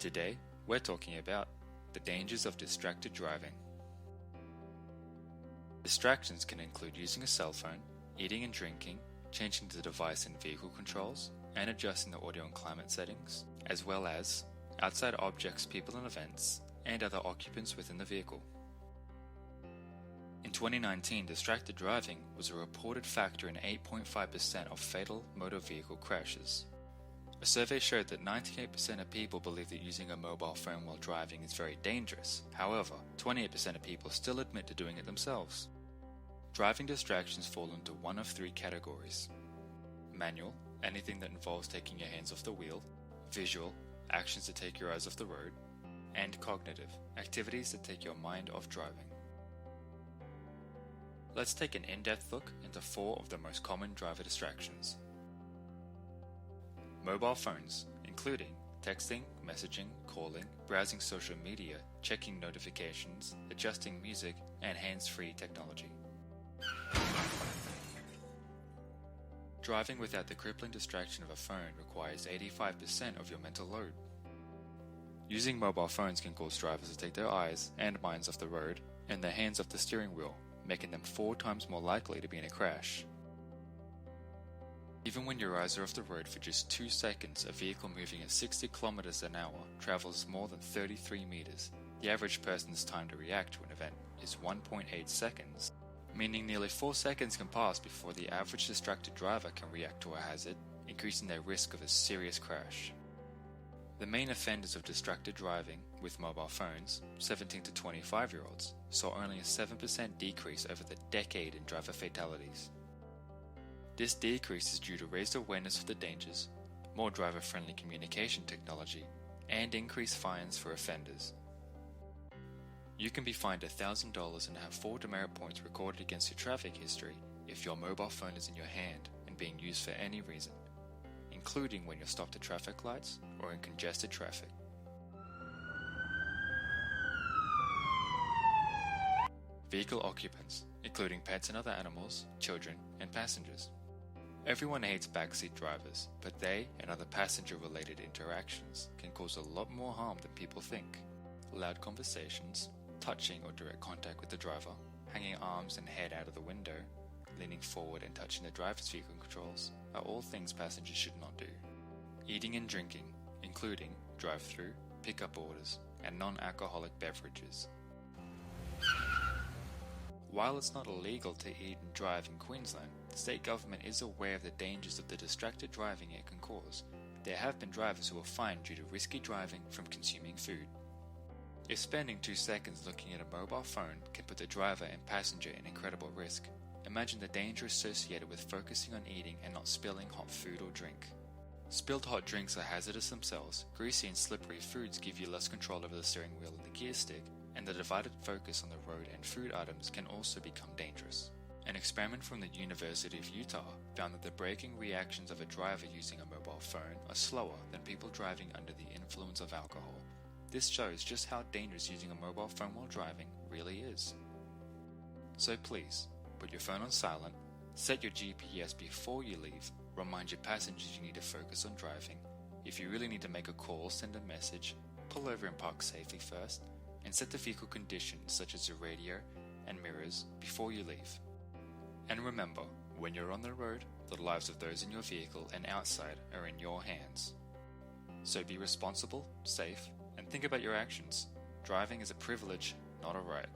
Today, we're talking about the dangers of distracted driving. Distractions can include using a cell phone, eating and drinking, changing the device and vehicle controls, and adjusting the audio and climate settings, as well as outside objects, people and events, and other occupants within the vehicle. In 2019, distracted driving was a reported factor in 8.5% of fatal motor vehicle crashes. A survey showed that 98% of people believe that using a mobile phone while driving is very dangerous. However, 28% of people still admit to doing it themselves. Driving distractions fall into one of three categories: manual, anything that involves taking your hands off the wheel; visual, actions that take your eyes off the road; and cognitive, activities that take your mind off driving. Let's take an in-depth look into 4 of the most common driver distractions. Mobile phones, including texting, messaging, calling, browsing social media, checking notifications, adjusting music, and hands-free technology. Driving without the crippling distraction of a phone requires 85% of your mental load. Using mobile phones can cause drivers to take their eyes and minds off the road and their hands off the steering wheel, making them 4 times more likely to be in a crash. Even when your eyes are off the road for just 2 seconds, a vehicle moving at 60 kilometers an hour travels more than 33 meters. The average person's time to react to an event is 1.8 seconds, meaning nearly 4 seconds can pass before the average distracted driver can react to a hazard, increasing their risk of a serious crash. The main offenders of distracted driving with mobile phones, 17 to 25-year-olds, saw only a 7% decrease over the decade in driver fatalities. This decrease is due to raised awareness of the dangers, more driver-friendly communication technology, and increased fines for offenders. You can be fined $1,000 and have 4 demerit points recorded against your traffic history if your mobile phone is in your hand and being used for any reason, including when you're stopped at traffic lights or in congested traffic. Vehicle occupants, including pets and other animals, children, and passengers. Everyone hates backseat drivers, but they and other passenger-related interactions can cause a lot more harm than people think. Loud conversations, touching or direct contact with the driver, hanging arms and head out of the window, leaning forward and touching the driver's vehicle controls are all things passengers should not do. Eating and drinking, including drive-through, pick-up orders, and non-alcoholic beverages. While it's not illegal to eat and drive in Queensland, the state government is aware of the dangers of the distracted driving it can cause. There have been drivers who were fined due to risky driving from consuming food. If spending 2 seconds looking at a mobile phone can put the driver and passenger in incredible risk, imagine the danger associated with focusing on eating and not spilling hot food or drink. Spilled hot drinks are hazardous themselves. Greasy and slippery foods give you less control over the steering wheel and the gear stick, and the divided focus on the road and food items can also become dangerous. An experiment from the University of Utah found that the braking reactions of a driver using a mobile phone are slower than people driving under the influence of alcohol. This shows just how dangerous using a mobile phone while driving really is. So please, put your phone on silent, set your GPS before you leave, remind your passengers you need to focus on driving. If you really need to make a call, send a message, pull over and park safely first, and set the vehicle conditions such as the radio and mirrors before you leave. And remember, when you're on the road, the lives of those in your vehicle and outside are in your hands. So be responsible, safe, and think about your actions. Driving is a privilege, not a right.